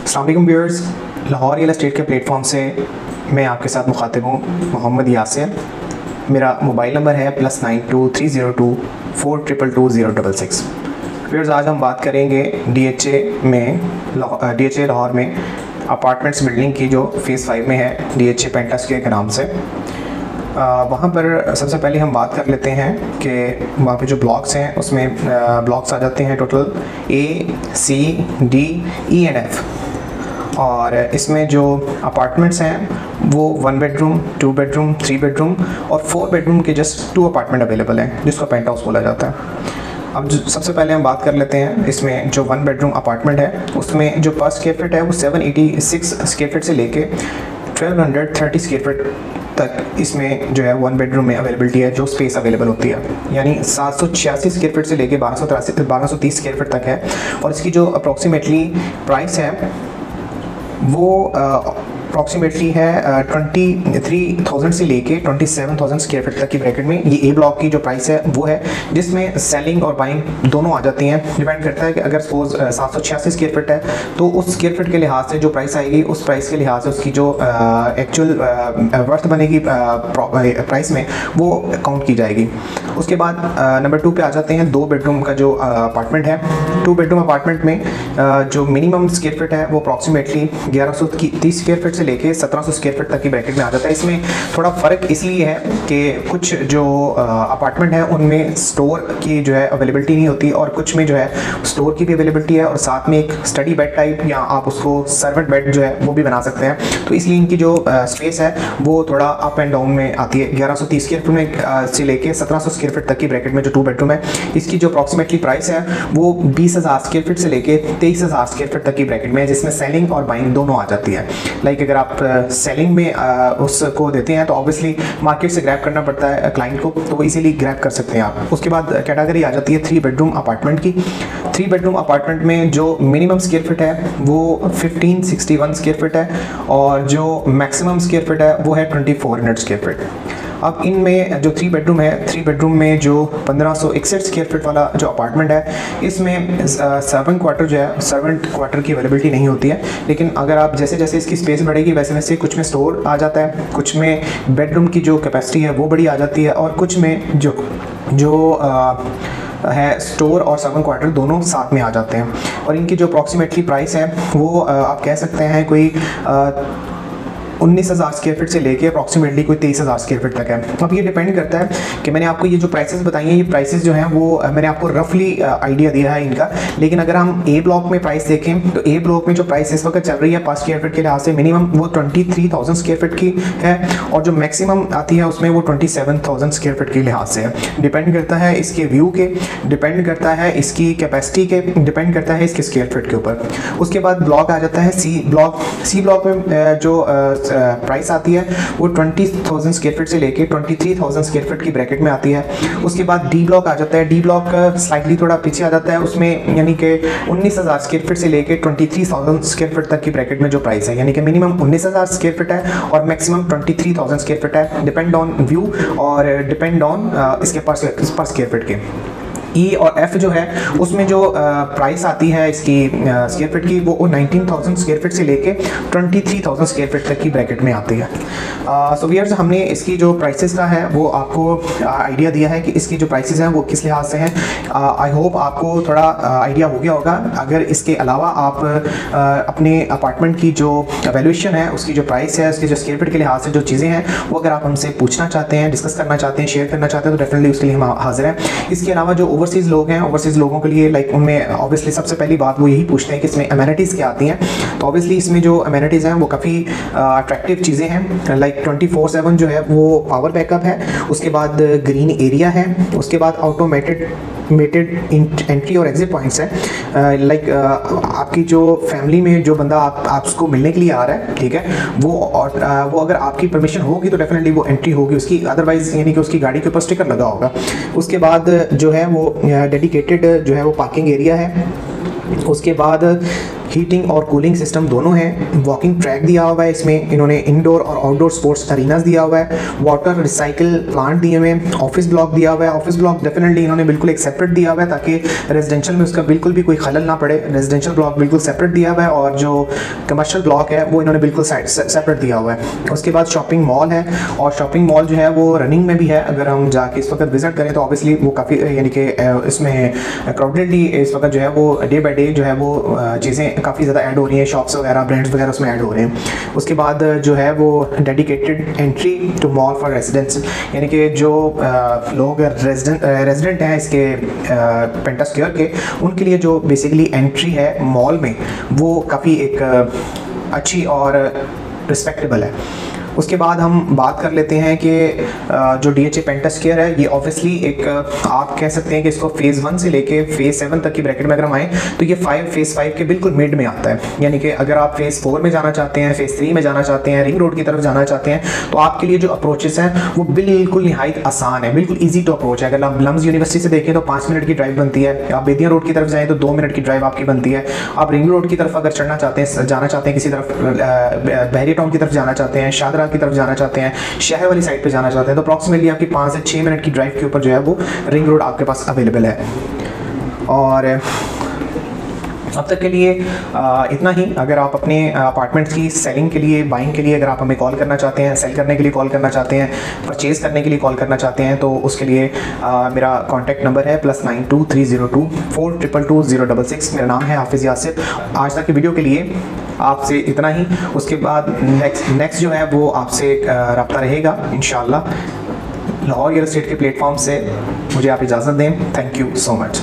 अस्सलाम वालेकुम viewers, Lahore real estate के प्लेटफॉर्म से मैं आपके साथ मुखातिब हूँ मोहम्मद यासिर। मेरा मोबाइल नंबर है +923024222066। व्यूअर्स, आज हम बात करेंगे DHA लाहौर में अपार्टमेंट्स बिल्डिंग की जो फेज़ 5 में है, DHA पेंटास्केयर के नाम से। वहाँ पर सबसे पहले हम बात कर लेते हैं कि वहाँ पे जो ब्लॉक्स हैं उसमें ब्लॉक्स आ जाते हैं total A, C, D, E and F। और इसमें जो अपार्टमेंट्स हैं वो 1 बेडरूम, 2 बेडरूम, 3 बेडरूम और 4 बेडरूम के जस्ट 2 अपार्टमेंट अवेलेबल हैं, जिसको पेंट हाउस बोला जाता है। अब सबसे पहले हम बात कर लेते हैं इसमें जो 1 बेडरूम अपार्टमेंट है उसमें जो पर स्क्वायर फीट है वो 786 स्क्वायर फीट से लेके 1230 स्क्वायर फीट तक इसमें जो है 1 बेडरूम में अवेलेबिलिटी है, जो स्पेस अवेलेबल होती है। यानी 786 स्क्वायर फीट से लेके 1230 स्क्वायर फीट तक है। और इसकी जो अप्रॉक्सीमेटली प्राइस है वो अप्रॉक्सीमेटली है 23,000 से लेके 27,000 स्क्वायर फीट तक की ब्रैकेट में। ये ए ब्लॉक की जो प्राइस है वो है, जिसमें सेलिंग और बाइंग दोनों आ जाती हैं। डिपेंड करता है कि अगर सपोज 786 स्क्वायर फीट है तो उस स्क्वायर फीट के लिहाज से जो प्राइस आएगी, उस प्राइस के लिहाज से उसकी जो एक्चुअल वर्थ बनेगी प्राइस में, वो काउंट की जाएगी। उसके बाद नंबर 2 पे आ जाते हैं 2 बेडरूम का जो अपार्टमेंट है। 2 बेडरूम अपार्टमेंट में जो मिनिमम स्क्वायर फीट है वो अप्रॉक्सीमेटली 1130 स्क्वायर फीट से लेके 1700 स्क्वायर फीट तक की ब्रैकेट में आ जाता है। इसमें थोड़ा फ़र्क इसलिए है कि कुछ जो अपार्टमेंट है उनमें स्टोर की जो है अवेलेबिलिटी नहीं होती, और कुछ में जो है स्टोर की भी अवेलेबिलिटी है और साथ में एक स्टडी बेड टाइप या आप उसको सर्वेंट बेड जो है वो भी बना सकते हैं। तो इसलिए इनकी जो स्पेस है वो थोड़ा अप एंड डाउन में आती है। 1130 स्क्वायर फीट में से लेके 1700 स्क्वायर फीट तक की ब्रैकेट में जो 2 बेडरूम है, इसकी जो अप्रॉक्सीमेटली प्राइस है वो 20,000 स्क्वायर फीट से लेके 23,000 स्क्वायर फीट तक की ब्रैकेट में है, जिसमें सेलिंग और बाइंग दोनों आ जाती है। लाइक अगर आप सेलिंग में उसको देते हैं तो ऑब्वियसली मार्केट से ग्रैब करना पड़ता है क्लाइंट को, तो वो इजीली ग्रैब कर सकते हैं आप। उसके बाद कैटेगरी आ जाती है 3 बेडरूम अपार्टमेंट की। 3 बेडरूम अपार्टमेंट में जो मिनिमम स्क्वायर फीट है वो 1561 स्क्वायर फीट है और जो मैक्सिमम स्क्वायर फीट है वो है 2400 स्क्वायर फीट। अब इनमें जो 3 बेडरूम है, 3 बेडरूम में जो 1561 स्क्वायर फीट वाला जो अपार्टमेंट है, इसमें सर्वेंट क्वार्टर जो है, सर्वेंट क्वार्टर की अवेलेबिलिटी नहीं होती है। लेकिन अगर आप जैसे जैसे इसकी स्पेस बढ़ेगी वैसे वैसे कुछ में स्टोर आ जाता है, कुछ में बेडरूम की जो कैपेसिटी है वो बड़ी आ जाती है, और कुछ में जो है स्टोर और सर्वेंट क्वार्टर दोनों साथ में आ जाते हैं। और इनकी जो अप्रॉक्सीमेटली प्राइस है वो आप कह सकते हैं कोई 19,000 स्क्वायर फीट से लेके अप्रॉक्सीमेटली कोई 23,000 स्क्वायर फीट तक है। अब ये डिपेंड करता है कि मैंने आपको ये जो प्राइसेस बताई हैं, ये प्राइसेस जो हैं वो मैंने आपको रफली आइडिया दिया है इनका। लेकिन अगर हम ए ब्लॉक में प्राइस देखें तो ए ब्लॉक में जो प्राइस इस वक्त चल रही है पर स्क्वायर फीट के लिहाज से मिनिमम वो 23,000 स्क्वायर फीट की है, और जो मैक्सिमम आती है उसमें वो 27,000 स्क्वायर फीट के लिहाज से है। डिपेंड करता है इसके व्यू के, डिपेंड करता है इसकी कैपेसिटी के, डिपेंड करता है इसके स्क्वायर फीट के ऊपर। उसके बाद ब्लॉक आ जाता है सी ब्लॉक। सी ब्लॉक में जो प्राइस आती है वो 20,000 स्क्वायर फीट से लेके 23,000 स्क्वायर फीट की ब्रैकेट में आती है। उसके बाद डी ब्लॉक आ जाता है। डी ब्लॉक स्लाइटली थोड़ा पीछे आ जाता है, उसमें यानी कि 19,000 स्क्वायर फीट से लेके 23,000 स्क्वायर फीट तक की ब्रैकेट में जो प्राइस है, यानी कि मिनिमम 19,000 स्क्वायर फीट है और मैक्सिमम 23,000 स्क्वायर फीट है, डिपेंड ऑन व्यू और डिपेंड ऑन इसके पर स्क्वायर फीट के। ई और एफ जो है उसमें जो प्राइस आती है इसकी स्क्वायर फीट की वो 19,000 स्क्वायर फीट से लेके 23,000 स्क्वायर फीट तक की ब्रैकेट में आती है। सो व्यूअर्स, हमने इसकी जो प्राइसेस का है वो आपको आइडिया दिया है कि इसकी जो प्राइसेस हैं वो किस लिहाज से हैं। आई होप आपको थोड़ा आइडिया हो गया होगा। अगर इसके अलावा आप अपने अपार्टमेंट की जो वैल्यूएशन है, उसकी जो प्राइस है, उसके जो स्क्वायर फीट के लिहाज से जो चीज़ें हैं वो अगर आप हमसे पूछना चाहते हैं, डिस्कस करना चाहते हैं, शेयर करना चाहते हैं तो डेफिनेटली उसके लिए हम हाजिर हैं। इसके अलावा जो ओवरसीज़ लोग हैं, ओवरसीज़ लोगों के लिए लाइक उनमें ऑब्वियसली सबसे पहली बात वो यही पूछते हैं कि इसमें अमेनिटीज़ क्या आती हैं। तो ऑब्वियसली इसमें जो अमेनिटीज़ हैं वो काफ़ी अट्रैक्टिव चीज़ें हैं। लाइक 24/7 जो है वो पावर बैकअप है, उसके बाद ग्रीन एरिया है, उसके बाद ऑटोमेटेड एंट्री और एग्जिट पॉइंट्स हैं। लाइक आपकी जो फैमिली में जो बंदा आप उसको मिलने के लिए आ रहा है, ठीक है, वो अगर आपकी परमिशन होगी तो डेफिनेटली वो एंट्री होगी उसकी, अदरवाइज यानी कि उसकी गाड़ी के ऊपर स्टिकर लगा होगा। उसके बाद जो है वो डेडिकेटेड जो है वो पार्किंग एरिया है। उसके बाद हीटिंग और कूलिंग सिस्टम दोनों हैं। वॉकिंग ट्रैक दिया हुआ है इसमें, इन्होंने इंडोर और आउटडोर स्पोर्ट्स अरीनास दिया हुआ है। वाटर रिसाइकिल प्लांट दिए हुए हैं। ऑफिस ब्लॉक दिया हुआ है। ऑफिस ब्लॉक डेफिनेटली इन्होंने बिल्कुल एक सेपरेट दिया हुआ है ताकि रेजिडेंशियल में उसका बिल्कुल भी कोई खलल ना पड़े। रेजिडेंशियल ब्लॉक बिल्कुल सेपरेट दिया हुआ है और जो कमर्शियल ब्लॉक है वो इन्होंने बिल्कुल सेपरेट दिया हुआ है। उसके बाद शॉपिंग मॉल है और शॉपिंग मॉल जो है वो रनिंग में भी है। अगर हम जाके इस वक्त विजिट करें तो ऑब्वियसली वो काफ़ी यानी कि इसमें क्राउडेडली इस वक्त जो है वो डे बाई डे जो है वो चीज़ें काफ़ी ज़्यादा ऐड हो रही हैं। शॉप्स वगैरह, ब्रांड्स वगैरह उसमें ऐड हो रहे हैं। उसके बाद जो है वो dedicated entry to mall for residents, यानी कि जो लोग रेजिडेंट हैं इसके पेंटास्क्वेयर के, उनके लिए जो बेसिकली एंट्री है मॉल में वो काफ़ी एक अच्छी और रिस्पेक्टेबल है। उसके बाद हम बात कर लेते हैं कि जो DHA पेंटास्क्वेयर है ये ऑब्वियसली एक आप कह सकते हैं कि इसको फेज़ 1 से लेके फेज़ 7 तक की ब्रैकेट में अगर हम आएँ तो ये फेज़ 5 के बिल्कुल मिड में आता है। यानी कि अगर आप फेज़ 4 में जाना चाहते हैं, फेज़ 3 में जाना चाहते हैं, रिंग रोड की तरफ जाना चाहते हैं, तो आपके लिए जो अप्रोचेस हैं वो बिल्कुल निहायत आसान है, बिल्कुल ईजी टू अप्रोच है। अगर आप लम्स यूनिवर्सिटी से देखें तो 5 मिनट की ड्राइव बनती है। आप बेदिया रोड की तरफ जाएँ तो 2 मिनट की ड्राइव आपकी बनती है। आप रिंग रोड की तरफ अगर चढ़ना चाहते हैं, जाना चाहते हैं किसी तरफ, बहरी टाउन की तरफ जाना चाहते हैं, शादरा की तरफ जाना चाहते हैं, शहर वाली साइड पे जाना चाहते हैं, तो अप्रॉक्सीमेटली आपकी 5 से 6 मिनट की ड्राइव के ऊपर जो है वो रिंग रोड आपके पास अवेलेबल है। और अब तक के लिए इतना ही। अगर आप अपने अपार्टमेंट्स की सेलिंग के लिए, बाइंग के लिए अगर आप हमें कॉल करना चाहते हैं, सेल करने के लिए कॉल करना चाहते हैं, परचेज़ करने के लिए कॉल करना चाहते हैं, तो उसके लिए मेरा कॉन्टैक्ट नंबर है +92 302 422 066। मेरा नाम है हाफिज़ यासिर। आज तक की वीडियो के लिए आपसे इतना ही। उसके बाद नेक्स्ट जो है वो आपसे रब्ता रहेगा इंशाअल्लाह लाहौर रियल एस्टेट के प्लेटफॉर्म से। मुझे आप इजाज़त दें। Thank you so much.